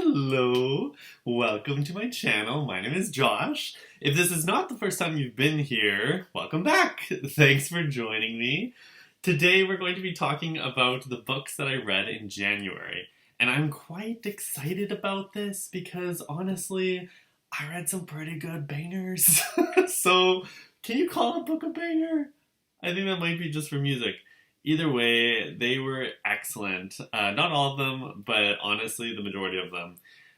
Hello, welcome to my channel. My name is Josh. If this is not the first time you've been here, welcome back. Thanks for joining me. Today we're going to be talking about the books that I read in January. And I'm quite excited about this because honestly, I read some pretty good bangers. So, can you call a book a banger? I think that might be just for music. Either way, they were excellent. Not all of them, but honestly, the majority of them.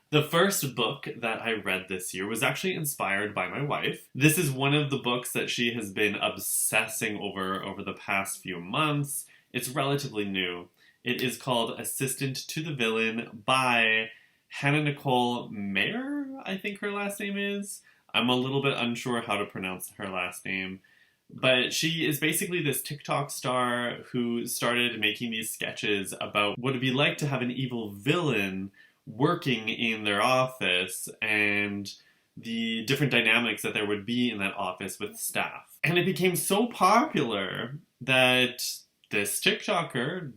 The first book that I read this year was actually inspired by my wife. This is one of the books that she has been obsessing over the past few months. It's relatively new. It is called Assistant to the Villain by Hannah Nicole Mayer, I think her last name is. I'm a little bit unsure how to pronounce her last name. But she is basically this TikTok star who started making these sketches about what it'd be like to have an evil villain working in their office and the different dynamics that there would be in that office with staff. And it became so popular that this TikToker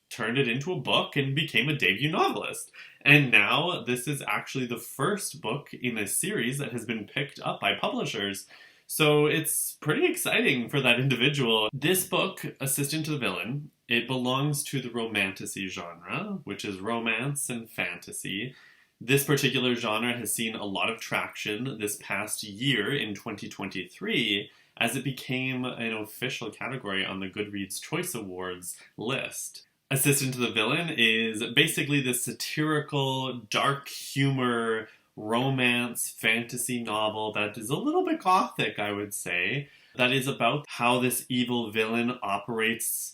turned it into a book and became a debut novelist. And now this is actually the first book in a series that has been picked up by publishers. So it's pretty exciting for that individual. This book, Assistant to the Villain, it belongs to the romantasy genre, which is romance and fantasy. This particular genre has seen a lot of traction this past year in 2023 as it became an official category on the Goodreads Choice Awards list. Assistant to the Villain is basically this satirical, dark humor romance fantasy novel that is a little bit gothic, I would say, that is about how this evil villain operates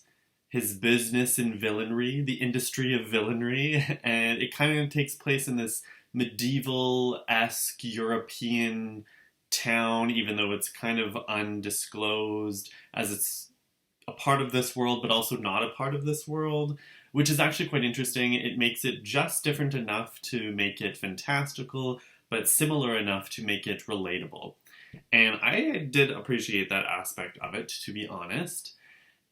his business in villainy, the industry of villainy, and it kind of takes place in this medieval-esque European town, even though it's kind of undisclosed, as it's a part of this world, but also not a part of this world, which is actually quite interesting. It makes it just different enough to make it fantastical, but similar enough to make it relatable. And I did appreciate that aspect of it, to be honest.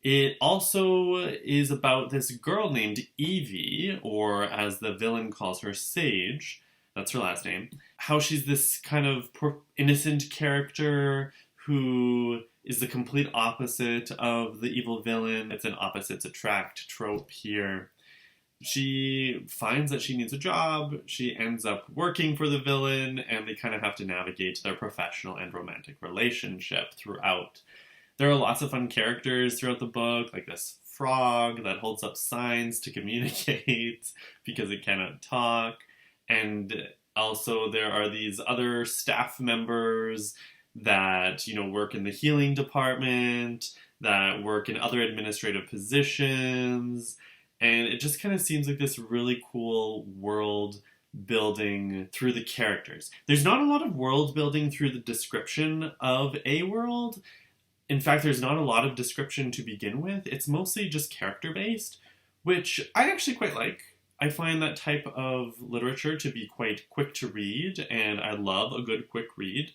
It also is about this girl named Evie, or as the villain calls her, Sage. That's her last name. How she's this kind of innocent character who is the complete opposite of the evil villain. It's an opposites attract trope here. She finds that she needs a job, she ends up working for the villain, and they kind of have to navigate their professional and romantic relationship throughout. There are lots of fun characters throughout the book, like this frog that holds up signs to communicate because it cannot talk, and also there are these other staff members that, work in the healing department, that work in other administrative positions, and it just kind of seems like this really cool world building through the characters. There's not a lot of world building through the description of a world. In fact, there's not a lot of description to begin with. It's mostly just character-based, which I actually quite like. I find that type of literature to be quite quick to read, and I love a good quick read.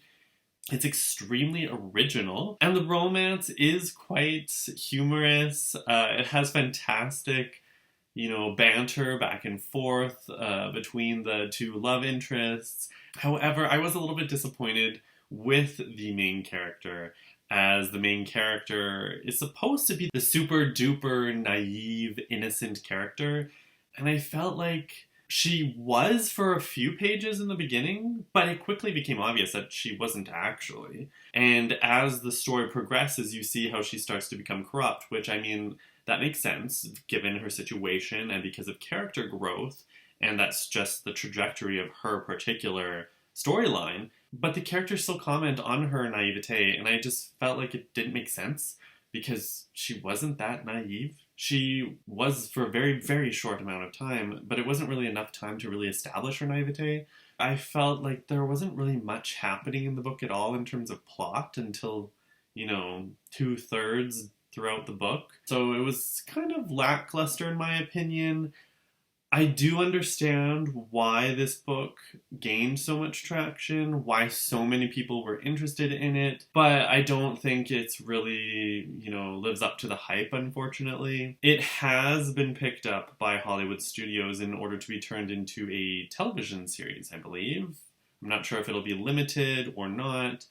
It's extremely original, and the romance is quite humorous. It has fantastic, banter back and forth between the two love interests. However, I was a little bit disappointed with the main character, as the main character is supposed to be the super duper naive, innocent character, and I felt like she was for a few pages in the beginning, but it quickly became obvious that she wasn't actually. And as the story progresses, you see how she starts to become corrupt, which, that makes sense given her situation and because of character growth, and that's just the trajectory of her particular storyline. But the characters still comment on her naivete, and I just felt like it didn't make sense because she wasn't that naive. She was for a very, very short amount of time, but it wasn't really enough time to really establish her naivete. I felt like there wasn't really much happening in the book at all in terms of plot until, 2/3 throughout the book. So it was kind of lackluster in my opinion. I do understand why this book gained so much traction, why so many people were interested in it, but I don't think it's really, lives up to the hype, unfortunately. It has been picked up by Hollywood studios in order to be turned into a television series, I believe. I'm not sure if it'll be limited or not,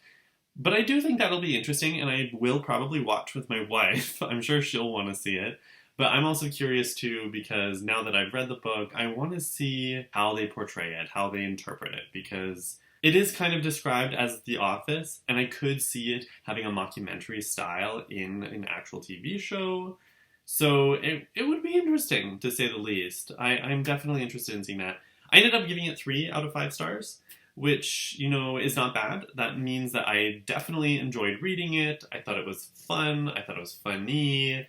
but I do think that'll be interesting, and I will probably watch with my wife. I'm sure she'll want to see it. But I'm also curious too, because now that I've read the book, I want to see how they portray it, how they interpret it, because it is kind of described as The Office, and I could see it having a mockumentary style in an actual TV show. So it would be interesting, to say the least. I'm definitely interested in seeing that. I ended up giving it 3 out of 5 stars, which, is not bad. That means that I definitely enjoyed reading it. I thought it was fun. I thought it was funny.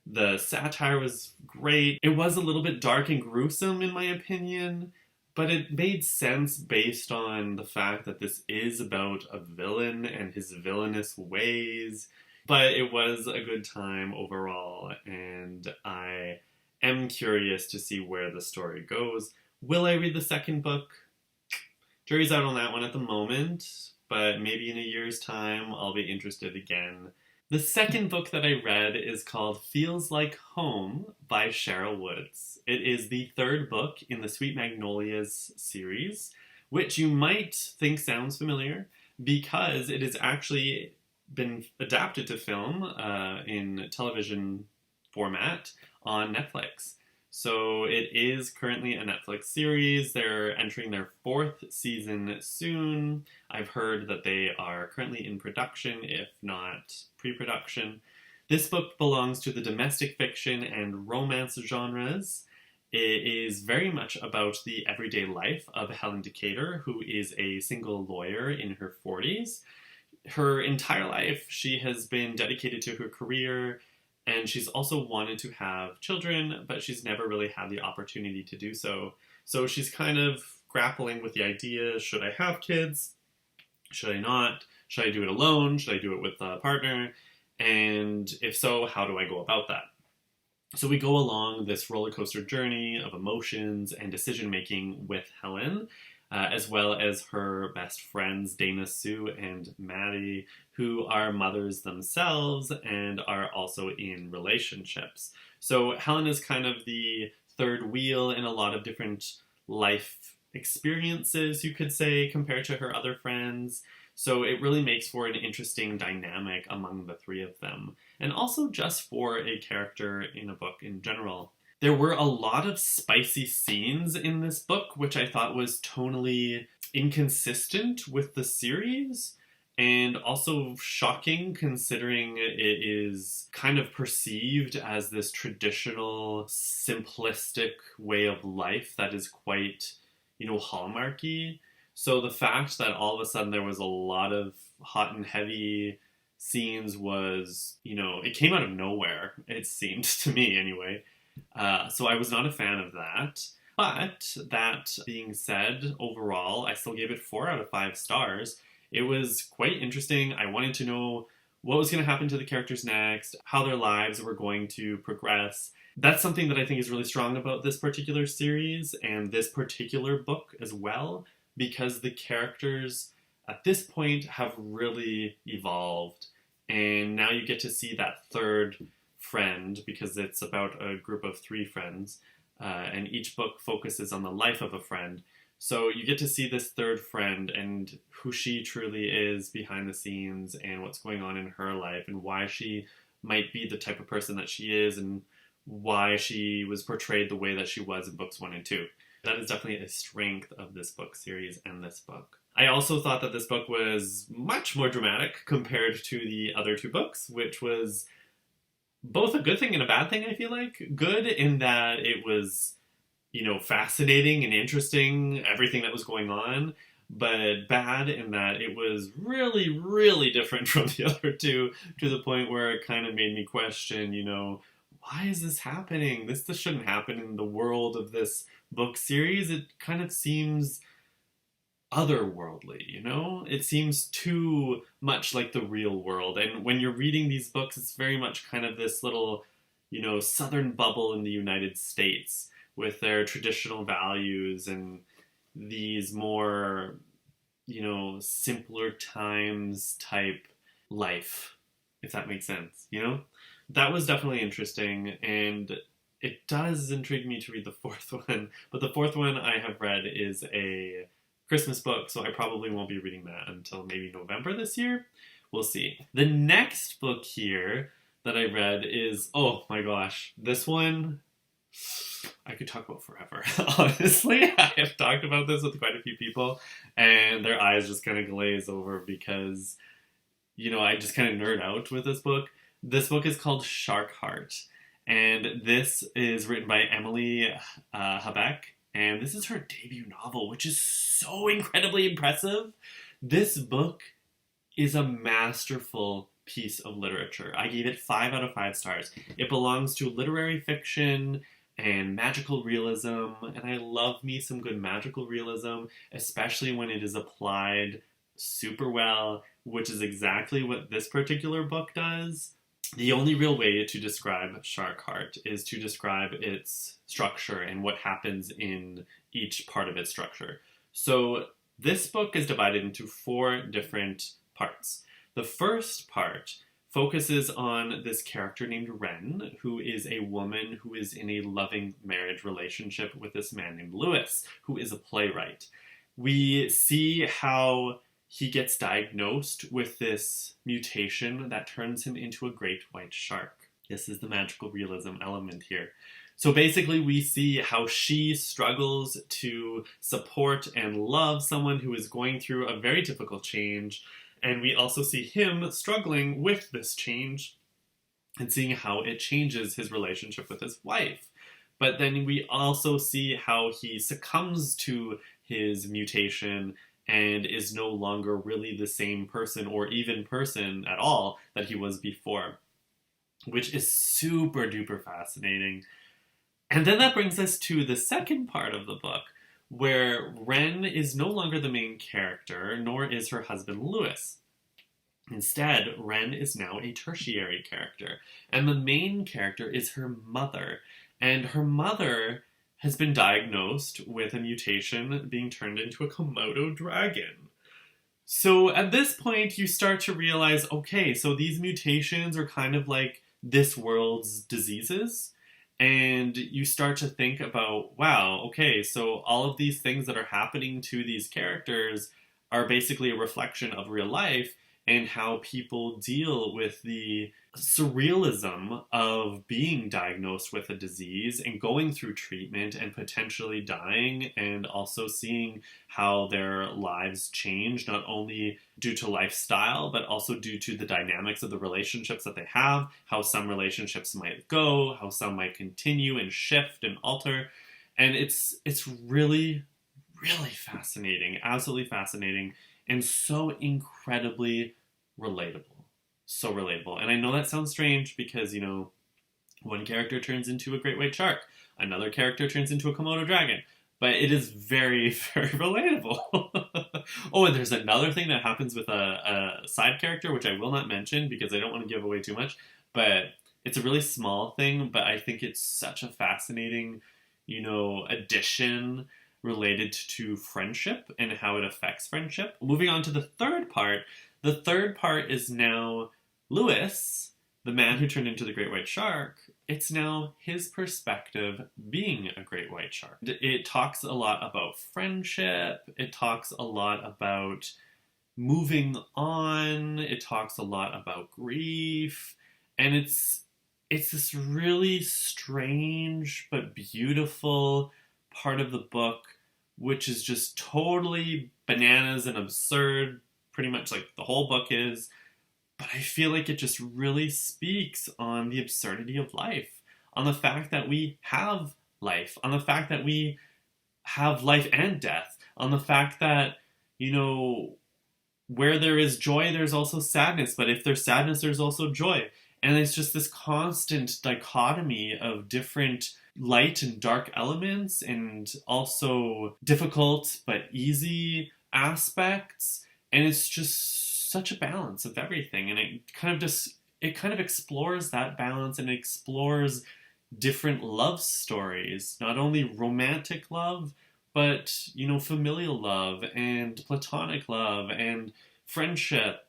The satire was great. It was a little bit dark and gruesome, in my opinion, but it made sense based on the fact that this is about a villain and his villainous ways. But it was a good time overall, and I am curious to see where the story goes. Will I read the second book? Jury's out on that one at the moment, but maybe in a year's time I'll be interested again. The second book that I read is called Feels Like Home by Cheryl Woods. It is the 3rd book in the Sweet Magnolias series, which you might think sounds familiar because it has actually been adapted to film in television format on Netflix. So it is currently a Netflix series. They're entering their 4th season soon. I've heard that they are currently in production, if not pre-production. This book belongs to the domestic fiction and romance genres. It is very much about the everyday life of Helen Decatur, who is a single lawyer in her 40s. Her entire life, she has been dedicated to her career, and she's also wanted to have children, but she's never really had the opportunity to do so. So she's kind of grappling with the idea, should I have kids? Should I not? Should I do it alone? Should I do it with a partner? And if so, how do I go about that? So we go along this roller coaster journey of emotions and decision making with Helen, as well as her best friends, Dana Sue and Maddie, who are mothers themselves and are also in relationships. So Helen is kind of the third wheel in a lot of different life experiences, you could say, compared to her other friends. So it really makes for an interesting dynamic among the 3 of them. And also just for a character in a book in general. There were a lot of spicy scenes in this book, which I thought was tonally inconsistent with the series, and also shocking considering it is kind of perceived as this traditional, simplistic way of life that is quite, hallmarky. So the fact that all of a sudden there was a lot of hot and heavy scenes was, it came out of nowhere, it seemed to me anyway. So I was not a fan of that. But that being said, overall, I still gave it 4 out of 5 stars. It was quite interesting. I wanted to know what was going to happen to the characters next, how their lives were going to progress. That's something that I think is really strong about this particular series and this particular book as well, because the characters at this point have really evolved. And now you get to see that third friend, because it's about a group of 3 friends, and each book focuses on the life of a friend. So you get to see this third friend and who she truly is behind the scenes and what's going on in her life and why she might be the type of person that she is and why she was portrayed the way that she was in books 1 and 2. That is definitely a strength of this book series and this book. I also thought that this book was much more dramatic compared to the other 2 books, which was both a good thing and a bad thing, I feel like. Good in that it was, fascinating and interesting, everything that was going on, but bad in that it was really, really different from the other 2, to the point where it kind of made me question, why is this happening? This shouldn't happen in the world of this book series. It kind of seems otherworldly, It seems too much like the real world. And when you're reading these books, it's very much kind of this little, southern bubble in the United States with their traditional values and these more, simpler times type life, if that makes sense, That was definitely interesting, and it does intrigue me to read the fourth one, but the fourth one I have read is a Christmas book, so I probably won't be reading that until maybe November this year. We'll see. The next book here that I read is, oh my gosh, this one I could talk about forever. Honestly, I have talked about this with quite a few people, and their eyes just kind of glaze over because, I just kind of nerd out with this book. This book is called Shark Heart, and this is written by Emily Habeck, and this is her debut novel, which is so incredibly impressive. This book is a masterful piece of literature. I gave it 5 out of 5 stars. It belongs to literary fiction and magical realism, and I love me some good magical realism, especially when it is applied super well, which is exactly what this particular book does. The only real way to describe Shark Heart is to describe its structure and what happens in each part of its structure. So this book is divided into 4 different parts. The first part focuses on this character named Ren, who is a woman who is in a loving marriage relationship with this man named Lewis, who is a playwright. We see how he gets diagnosed with this mutation that turns him into a great white shark. This is the magical realism element here. So basically we see how she struggles to support and love someone who is going through a very difficult change, and we also see him struggling with this change and seeing how it changes his relationship with his wife. But then we also see how he succumbs to his mutation and is no longer really the same person or even person at all that he was before, which is super duper fascinating. And then that brings us to the second part of the book, where Ren is no longer the main character, nor is her husband Lewis. Instead, Ren is now a tertiary character, and the main character is her mother. And her mother has been diagnosed with a mutation being turned into a Komodo dragon. So at this point, you start to realize, okay, so these mutations are kind of like this world's diseases. And you start to think about, wow, okay, so all of these things that are happening to these characters are basically a reflection of real life and how people deal with the surrealism of being diagnosed with a disease and going through treatment and potentially dying, and also seeing how their lives change, not only due to lifestyle, but also due to the dynamics of the relationships that they have, how some relationships might go, how some might continue and shift and alter. And it's really, really fascinating, absolutely fascinating, and so incredibly relatable. So relatable. And I know that sounds strange because, one character turns into a great white shark, another character turns into a Komodo dragon, but it is very, very relatable. Oh, and there's another thing that happens with a side character, which I will not mention because I don't want to give away too much, but it's a really small thing, but I think it's such a fascinating, addition related to friendship and how it affects friendship. Moving on to the third part. The third part is now Lewis, the man who turned into the great white shark. It's now his perspective being a great white shark. It talks a lot about friendship. It talks a lot about moving on. It talks a lot about grief. And it's this really strange but beautiful part of the book, which is just totally bananas and absurd, pretty much like the whole book is. But I feel like it just really speaks on the absurdity of life, on the fact that we have life, on the fact that we have life and death, on the fact that, where there is joy, there's also sadness, but if there's sadness, there's also joy. And it's just this constant dichotomy of different light and dark elements, and also difficult but easy aspects. And it's just such a balance of everything. And it kind of explores that balance, and explores, different love stories, not only romantic love, but, familial love and platonic love and friendship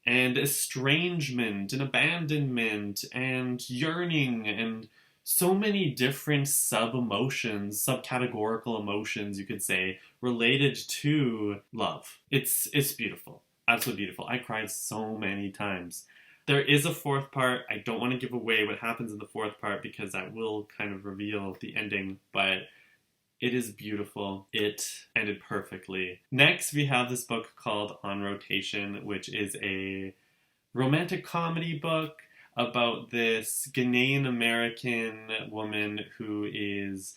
and estrangement and abandonment and yearning and so many different sub-emotions, subcategorical emotions, you could say, related to love. It's beautiful. Absolutely beautiful. I cried so many times. There is a fourth part. I don't want to give away what happens in the fourth part because that will kind of reveal the ending, but it is beautiful. It ended perfectly. Next, we have this book called On Rotation, which is a romantic comedy book about this Ghanaian American woman who is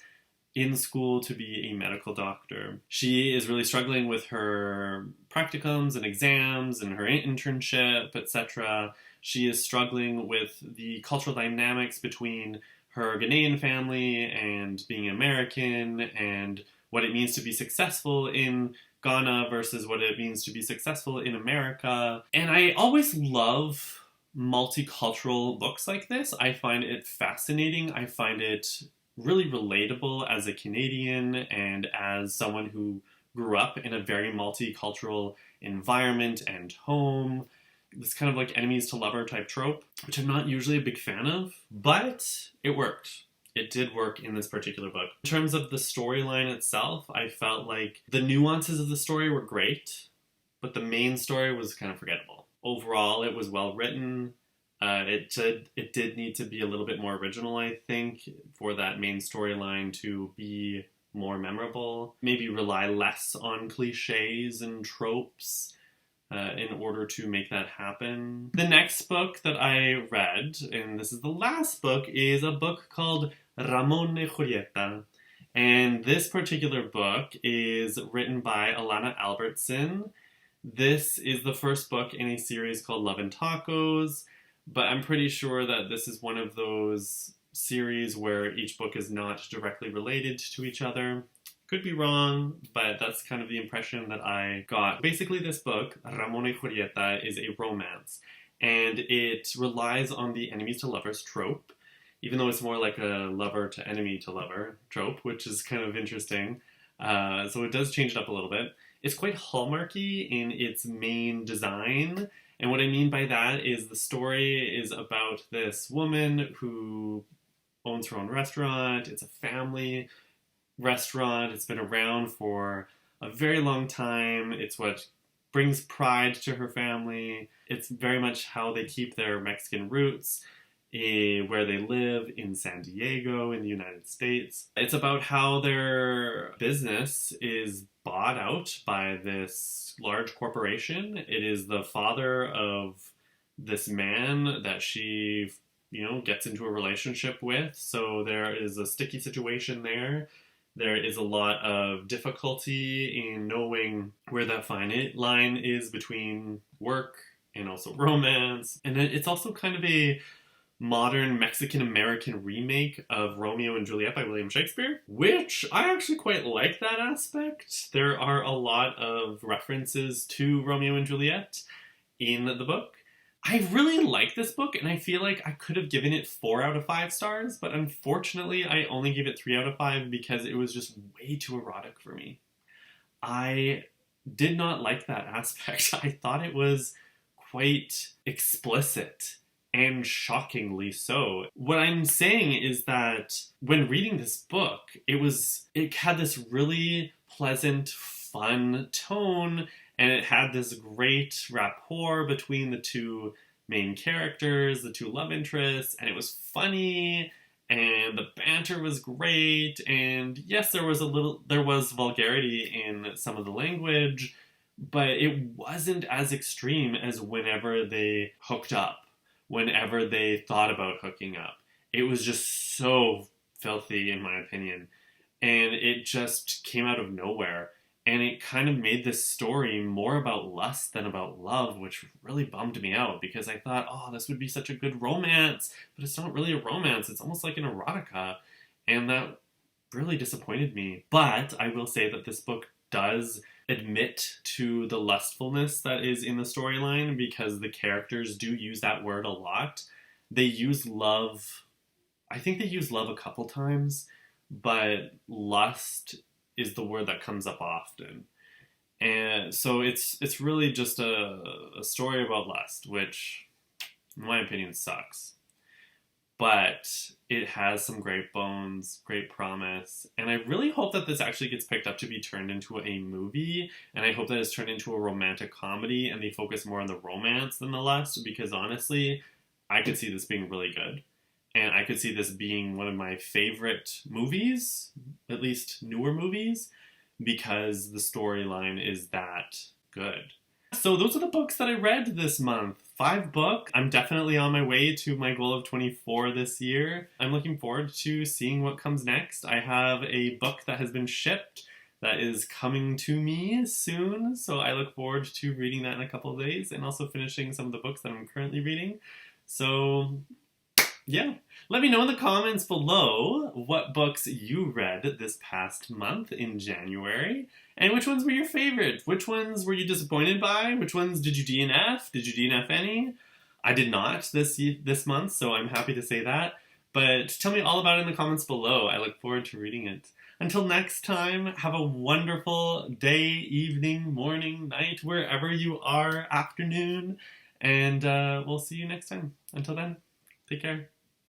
in school to be a medical doctor. She is really struggling with her practicums and exams and her internship, etc. She is struggling with the cultural dynamics between her Ghanaian family and being American and what it means to be successful in Ghana versus what it means to be successful in America. And I always love multicultural books like this. I find it fascinating. I find it really relatable as a Canadian and as someone who grew up in a very multicultural environment and home. This kind of like enemies to lover type trope, which I'm not usually a big fan of, but it worked. It did work in this particular book. In terms of the storyline itself, I felt like the nuances of the story were great, but the main story was kind of forgettable. Overall, it was well written. It did need to be a little bit more original, I think, for that main storyline to be more memorable. Maybe rely less on cliches and tropes in order to make that happen. The next book that I read, and this is the last book, is a book called Ramon y Julieta. And this particular book is written by Alana Albertson. This is the first book in a series called Love and Tacos, but I'm pretty sure that this is one of those series where each book is not directly related to each other. Could be wrong, but that's kind of the impression that I got. Basically, this book, Ramon y Julieta, is a romance, and it relies on the enemies to lovers trope, even though it's more like a lover to enemy to lover trope, which is kind of interesting. So it does change it up a little bit. It's quite hallmarky in its main design, and what I mean by that is the story is about this woman who owns her own restaurant. It's a family restaurant. It's been around for a very long time. It's what brings pride to her family. It's very much how they keep their Mexican roots, where they live in San Diego in the United States. It's about how their business is bought out by this large corporation. It is the father of this man that she, gets into a relationship with. So there is a sticky situation there. There is a lot of difficulty in knowing where that fine line is between work and also romance. And it's also kind of a modern Mexican-American remake of Romeo and Juliet by William Shakespeare, which I actually quite like that aspect. There are a lot of references to Romeo and Juliet in the book. I really like this book, and I feel like I could have given it 4 out of 5 stars, but unfortunately I only gave it 3 out of 5 because it was just way too erotic for me. I did not like that aspect. I thought it was quite explicit, and shockingly so. What I'm saying is that when reading this book, it had this really pleasant, fun tone, and it had this great rapport between the two main characters, the two love interests, and it was funny, and the banter was great, and yes, there was vulgarity in some of the language, but it wasn't as extreme as whenever they hooked up, whenever they thought about hooking up. It was just so filthy, in my opinion, and it just came out of nowhere. And it kind of made this story more about lust than about love, which really bummed me out because I thought, oh, this would be such a good romance, but it's not really a romance. It's almost like an erotica. And that really disappointed me. But I will say that this book does admit to the lustfulness that is in the storyline because the characters do use that word a lot. They use love, I think they use love a couple times, but lust is the word that comes up often. And so it's really just a story about lust, which, in my opinion, sucks. But it has some great bones, great promise, and I really hope that this actually gets picked up to be turned into a movie, and I hope that it's turned into a romantic comedy, and they focus more on the romance than the lust, because honestly, I could see this being really good. And I could see this being one of my favorite movies, at least newer movies, because the storyline is that good. So those are the books that I read this month. 5 books. I'm definitely on my way to my goal of 24 this year. I'm looking forward to seeing what comes next. I have a book that has been shipped that is coming to me soon, so I look forward to reading that in a couple of days and also finishing some of the books that I'm currently reading. So yeah, let me know in the comments below what books you read this past month in January, and which ones were your favorite? Which ones were you disappointed by? Which ones did you DNF? Did you DNF any? I did not this month, so I'm happy to say that. But tell me all about it in the comments below. I look forward to reading it. Until next time, have a wonderful day, evening, morning, night, wherever you are, afternoon, and we'll see you next time. Until then, take care.